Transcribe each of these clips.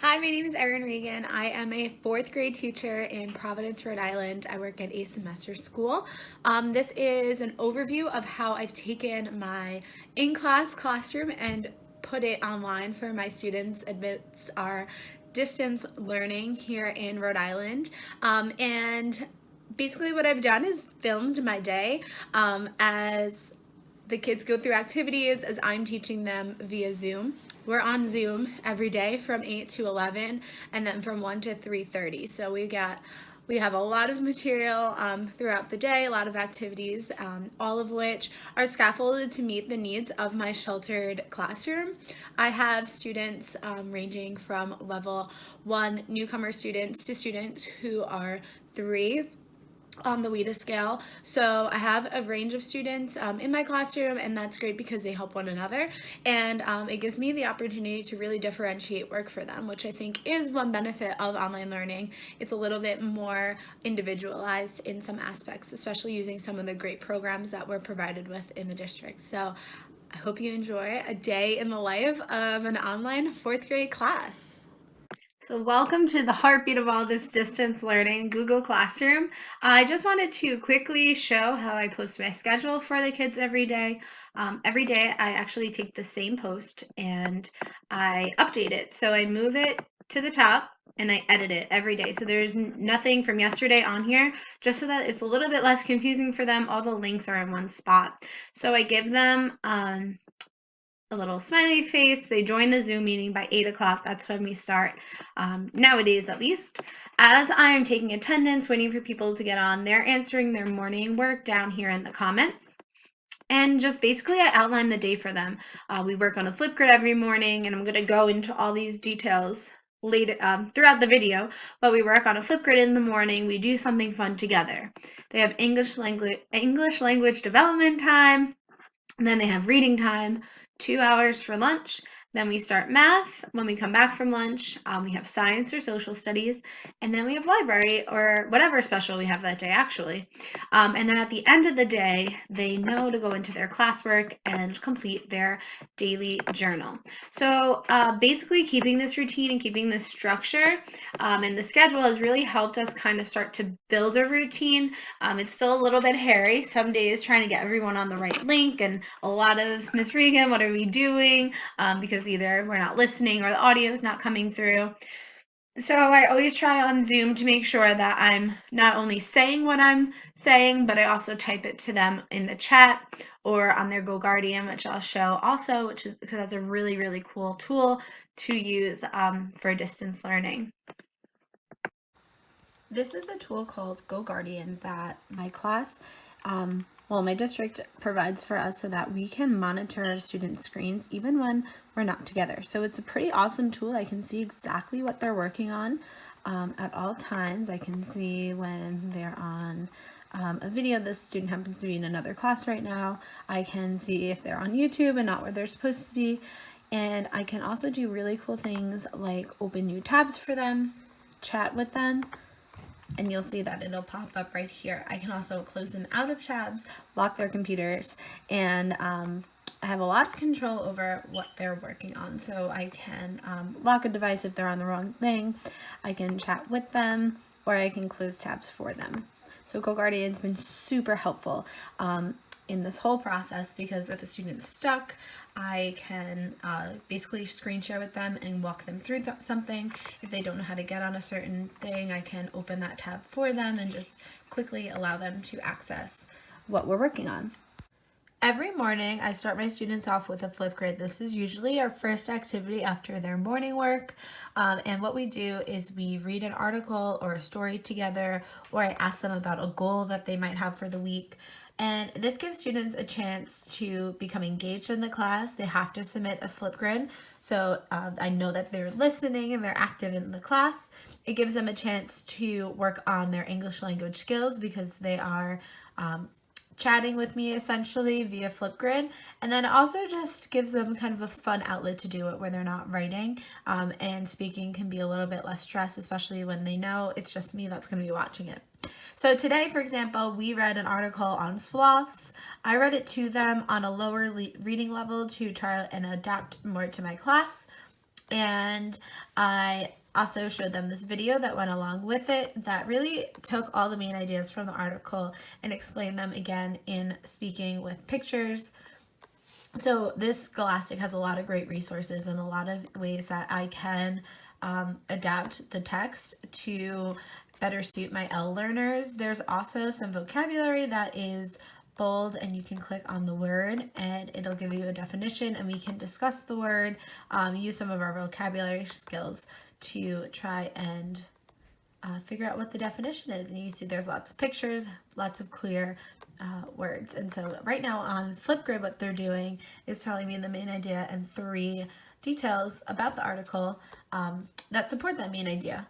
Hi, my name is Erin Regan. I am a fourth grade teacher in Providence, Rhode Island. I work at a semester school. This is an overview of how I've taken my in-class classroom and put it online for my students amidst our distance learning here in Rhode Island. And basically what I've done is filmed my day as the kids go through activities as I'm teaching them via Zoom. We're on Zoom every day from 8 to 11 and then from 1 to 3:30. So we have a lot of material throughout the day, a lot of activities, all of which are scaffolded to meet the needs of my sheltered classroom. I have students ranging from level 1 newcomer students to students who are 3 on the WIDA scale. So I have a range of students in my classroom, and that's great because they help one another, and it gives me the opportunity to really differentiate work for them, which I think is one benefit of online learning. It's a little bit more individualized in some aspects, especially using some of the great programs that we're provided with in the district. So I hope you enjoy a day in the life of an online fourth grade class. So welcome to the heartbeat of all this distance learning, Google Classroom. I just wanted to quickly show how I post my schedule for the kids every day. Every day I actually take the same post and I update it. So I move it to the top and I edit it every day. So there's nothing from yesterday on here, just so that it's a little bit less confusing for them. All the links are in one spot. So I give them a little smiley face. They join the Zoom meeting by 8 o'clock. That's when we start, nowadays at least. As I'm taking attendance, waiting for people to get on, they're answering their morning work down here in the comments. And just basically I outline the day for them. We work on a Flipgrid every morning, and I'm going to go into all these details later throughout the video, but we work on a Flipgrid in the morning. We do something fun together. They have English language development time, and then they have reading time, 2 hours for lunch. Then we start math. When we come back from lunch, we have science or social studies, and then we have library or whatever special we have that day, actually. And then at the end of the day, they know to go into their classwork and complete their daily journal. So basically, keeping this routine and keeping this structure and the schedule has really helped us kind of start to build a routine. It's still a little bit hairy some days trying to get everyone on the right link, and a lot of Miss Regan, what are we doing? Because either we're not listening or the audio is not coming through. So I always try on Zoom to make sure that I'm not only saying what I'm saying, but I also type it to them in the chat or on their GoGuardian, which I'll show also, which is because that's a really, really cool tool to use for distance learning. This is a tool called GoGuardian that my class, my district provides for us so that we can monitor our students' screens even when we're not together. So it's a pretty awesome tool. I can see exactly what they're working on at all times. I can see when they're on a video. This student happens to be in another class right now. I can see if they're on YouTube and not where they're supposed to be. And I can also do really cool things like open new tabs for them, chat with them, and you'll see that it'll pop up right here. I can also close them out of tabs, lock their computers, and I have a lot of control over what they're working on. So I can lock a device if they're on the wrong thing, I can chat with them, or I can close tabs for them. So GoGuardian's been super helpful in this whole process, because if a student's stuck, I can basically screen share with them and walk them through something. If they don't know how to get on a certain thing, I can open that tab for them and just quickly allow them to access what we're working on. Every morning, I start my students off with a Flipgrid. This is usually our first activity after their morning work. And what we do is we read an article or a story together, or I ask them about a goal that they might have for the week. And this gives students a chance to become engaged in the class. They have to submit a Flipgrid, so I know that they're listening and they're active in the class. It gives them a chance to work on their English language skills because they are chatting with me essentially via Flipgrid, and then it also just gives them kind of a fun outlet to do it where they're not writing, and speaking can be a little bit less stress, especially when they know it's just me that's going to be watching it. So today, for example, we read an article on sloths. I read it to them on a lower reading level to try and adapt more to my class. And I also showed them this video that went along with it that really took all the main ideas from the article and explained them again in speaking with pictures. So this Scholastic has a lot of great resources and a lot of ways that I can adapt the text to better suit my L learners. There's also some vocabulary that is bold, and you can click on the word and it'll give you a definition, and we can discuss the word, use some of our vocabulary skills to try and figure out what the definition is. And you see there's lots of pictures, lots of clear words. And so right now on Flipgrid, what they're doing is telling me the main idea and 3 details about the article that support that main idea.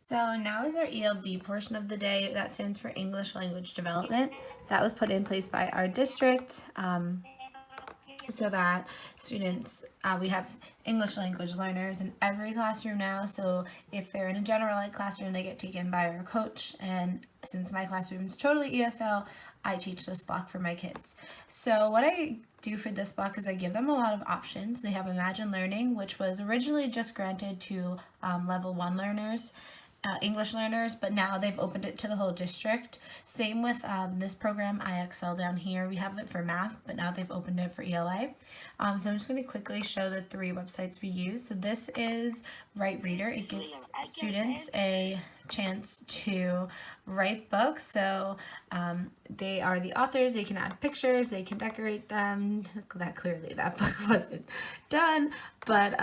So now is our ELD portion of the day. That stands for English Language Development. That was put in place by our district so that students, we have English language learners in every classroom now. So if they're in a general ed classroom, they get taken by our coach. And since my classroom is totally ESL, I teach this block for my kids. So what I do for this block is I give them a lot of options. They have Imagine Learning, which was originally just granted to level 1 learners, English learners, but now they've opened it to the whole district. Same with this program, IXL down here. We have it for math, but now they've opened it for ELA. So I'm just going to quickly show the 3 websites we use. So this is Write Reader. It gives students a chance to write books. So they are the authors, they can add pictures, they can decorate them. That clearly that book wasn't done, but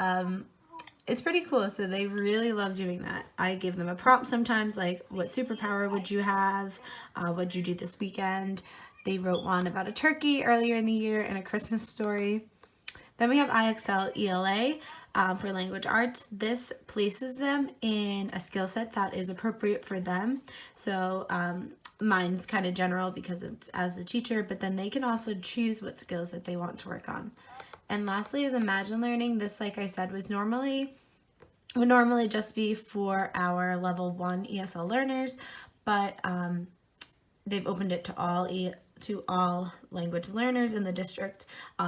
it's pretty cool. So they really love doing that. I give them a prompt sometimes, like what superpower would you have? What'd you do this weekend? They wrote one about a turkey earlier in the year and a Christmas story. Then we have IXL ELA for language arts. This places them in a skill set that is appropriate for them. So mine's kind of general because it's as a teacher, but then they can also choose what skills that they want to work on. And lastly is Imagine Learning. This, like I said, would normally just be for our level 1 ESL learners, but they've opened it to all language learners in the district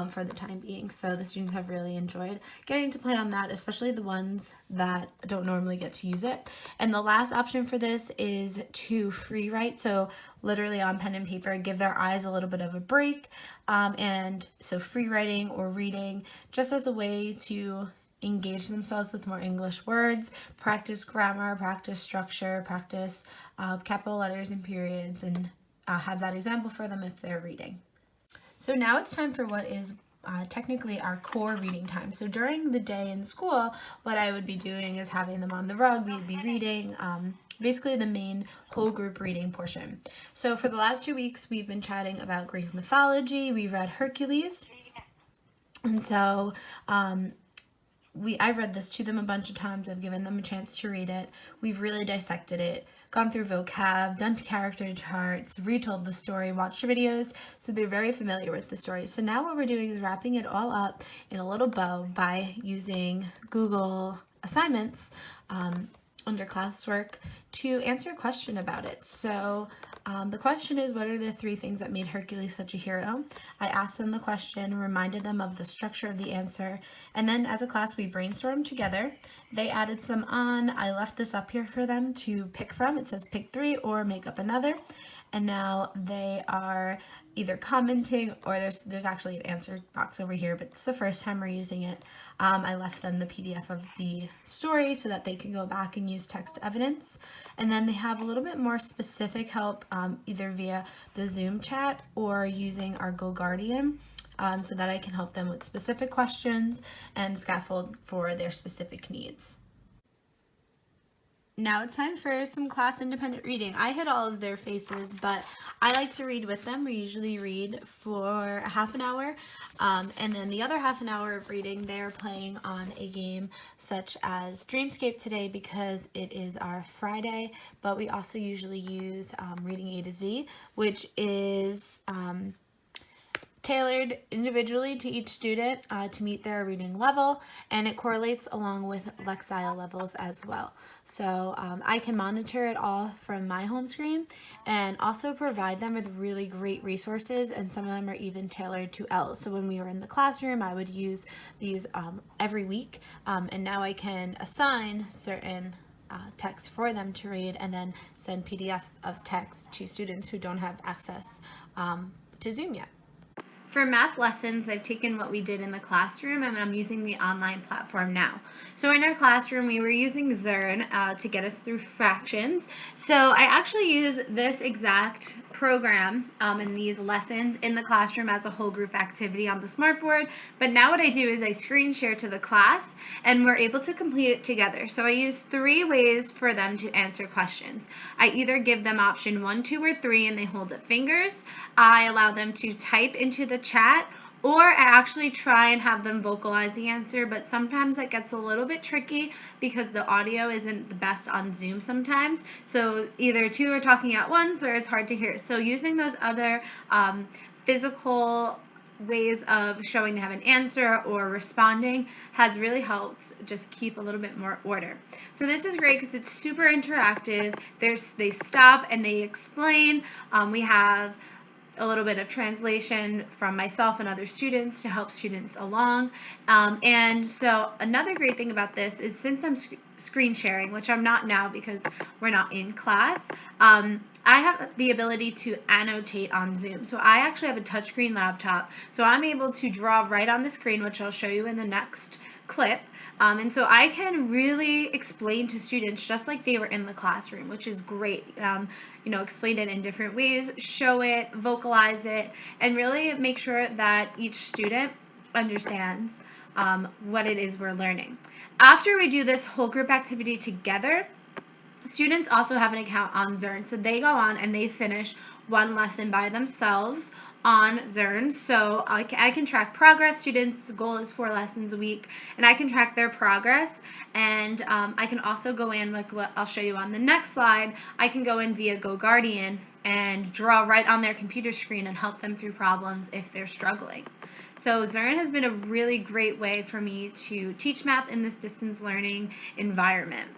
for the time being. So the students have really enjoyed getting to play on that, especially the ones that don't normally get to use it. And the last option for this is to free write. So literally on pen and paper, give their eyes a little bit of a break. And so free writing or reading just as a way to engage themselves with more English words, practice grammar, practice structure, practice capital letters and periods, and have that example for them if they're reading. So now it's time for what is technically our core reading time. So during the day in school, what I would be doing is having them on the rug. We'd be reading basically the main whole group reading portion. So for the last 2 weeks, we've been chatting about Greek mythology. We read Hercules. And so I've read this to them a bunch of times. I've given them a chance to read it. We've really dissected it, gone through vocab, done character charts, retold the story, watched videos, so they're very familiar with the story. So now what we're doing is wrapping it all up in a little bow by using Google assignments under classwork to answer a question about it. So the question is, what are the 3 things that made Hercules such a hero? I asked them the question, reminded them of the structure of the answer, and then as a class we brainstormed together. They added some on. I left this up here for them to pick from. It says pick 3 or make up another. And now they are either commenting or there's actually an answer box over here, but it's the first time we're using it. I left them the PDF of the story so that they can go back and use text evidence. And then they have a little bit more specific help either via the Zoom chat or using our Go Guardian so that I can help them with specific questions and scaffold for their specific needs. Now it's time for some class independent reading. I hid all of their faces, but I like to read with them. We usually read for a half an hour, and then the other half an hour of reading, they're playing on a game such as Dreamscape today because it is our Friday, but we also usually use Reading A to Z, which is tailored individually to each student to meet their reading level, and it correlates along with Lexile levels as well. So I can monitor it all from my home screen and also provide them with really great resources, and some of them are even tailored to ELs. So when we were in the classroom, I would use these every week, and now I can assign certain text for them to read and then send PDF of text to students who don't have access to Zoom yet. For math lessons, I've taken what we did in the classroom and I'm using the online platform now. So in our classroom, we were using Zern to get us through fractions. So I actually use this exact program and these lessons in the classroom as a whole group activity on the smartboard. But now what I do is I screen share to the class and we're able to complete it together. So I use 3 ways for them to answer questions. I either give them option 1, 2, or 3 and they hold up fingers. I allow them to type into the chat, or I actually try and have them vocalize the answer, but sometimes it gets a little bit tricky because the audio isn't the best on Zoom sometimes. So either 2 are talking at once or it's hard to hear. So using those other physical ways of showing they have an answer or responding has really helped just keep a little bit more order. So this is great because it's super interactive. They stop and they explain. We have a little bit of translation from myself and other students to help students along. And so another great thing about this is, since I'm screen sharing, which I'm not now because we're not in class, I have the ability to annotate on Zoom. So I actually have a touchscreen laptop, so I'm able to draw right on the screen, which I'll show you in the next clip. And so I can really explain to students just like they were in the classroom, which is great. Explain it in different ways, show it, vocalize it, and really make sure that each student understands what it is we're learning. After we do this whole group activity together, students also have an account on Zern. So they go on and they finish one lesson by themselves on Zern. So I can track progress. Students' goal is 4 lessons a week, and I can track their progress. And I can also go in, like what I'll show you on the next slide, I can go in via GoGuardian and draw right on their computer screen and help them through problems if they're struggling. So Zern has been a really great way for me to teach math in this distance learning environment.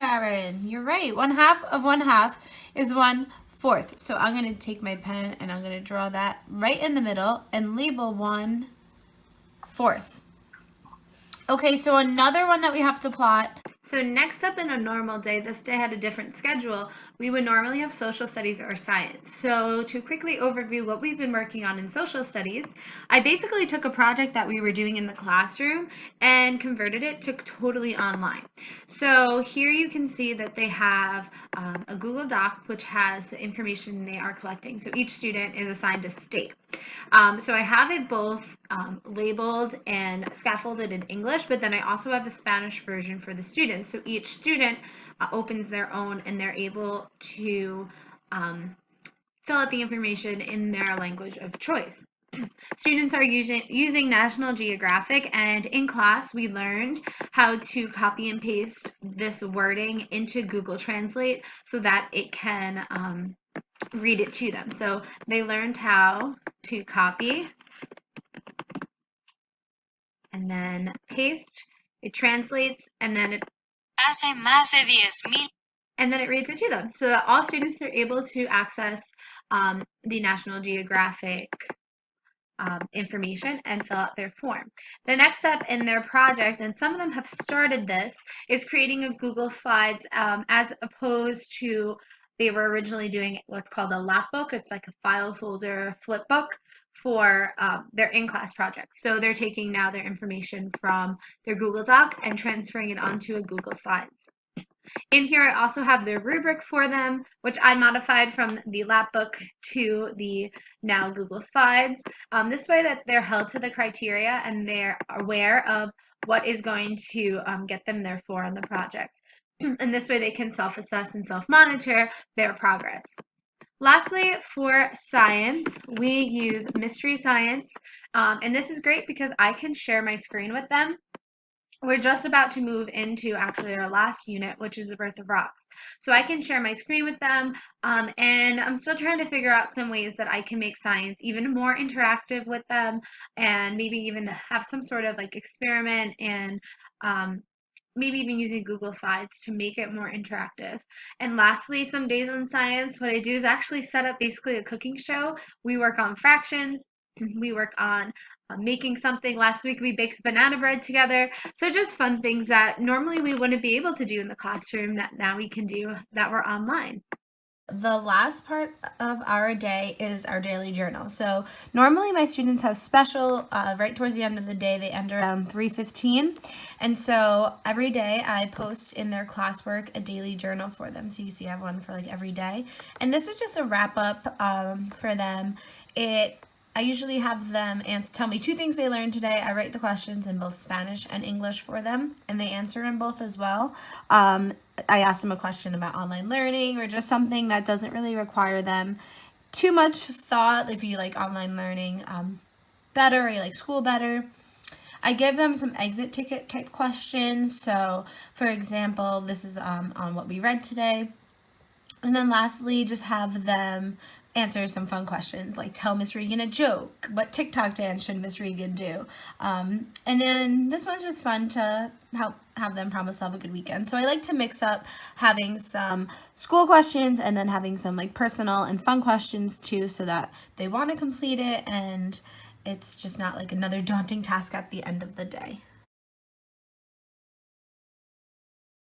Erin, you're right. 1/2 of 1/2 is 1/4. So I'm going to take my pen and I'm going to draw that right in the middle and label 1/4. Okay, so another one that we have to plot. So next up, in a normal day, this day had a different schedule. We would normally have social studies or science. So to quickly overview what we've been working on in social studies, I basically took a project that we were doing in the classroom and converted it to totally online. So here you can see that they have a Google Doc which has the information they are collecting. So each student is assigned a state. So I have it both labeled and scaffolded in English, but then I also have a Spanish version for the students. So each student opens their own and they're able to fill out the information in their language of choice. Students are using National Geographic, and in class we learned how to copy and paste this wording into Google Translate so that it can read it to them. So they learned how to copy and then paste. It translates and then it hace más de 10,000 and then it reads it to them, so that all students are able to access the National Geographic information and fill out their form. The next step in their project, and some of them have started this, is creating a Google Slides as opposed to, they were originally doing what's called a lapbook. It's like a file folder flip book for their in-class projects. So they're taking now their information from their Google Doc and transferring it onto a Google Slides. In here, I also have their rubric for them, which I modified from the lapbook to the now Google Slides. This way that they're held to the criteria and they're aware of what is going to get them their 4 on the project. And this way they can self-assess and self-monitor their progress. Lastly, for science, we use Mystery Science, and this is great because I can share my screen with them we're just about to move into actually our last unit, which is the birth of rocks. So I can share my screen with them, and I'm still trying to figure out some ways that I can make science even more interactive with them, and maybe even have some sort of like experiment and maybe even using Google Slides to make it more interactive. And lastly, some days on science, what I do is actually set up basically a cooking show. We work on fractions, we work on making something. Last week we baked banana bread together. So just fun things that normally we wouldn't be able to do in the classroom that now we can do that we're online. The last part of our day is our daily journal. So normally my students have special right towards the end of the day. They end around 3:15, and so every day I post in their classwork a daily journal for them. So you see I have one for like every day, and this is just a wrap up for them. I usually have them tell me 2 things they learned today. I write the questions in both Spanish and English for them, and they answer in both as well. I ask them a question about online learning or just something that doesn't really require them too much thought. If you like online learning better or you like school better. I give them some exit ticket type questions. So, for example, this is on what we read today. And then lastly, just have them answer some fun questions like tell Miss Regan a joke. What TikTok dance should Miss Regan do? And then this one's just fun to help have them promise themselves a good weekend. So I like to mix up having some school questions and then having some like personal and fun questions too, so that they want to complete it and it's just not like another daunting task at the end of the day.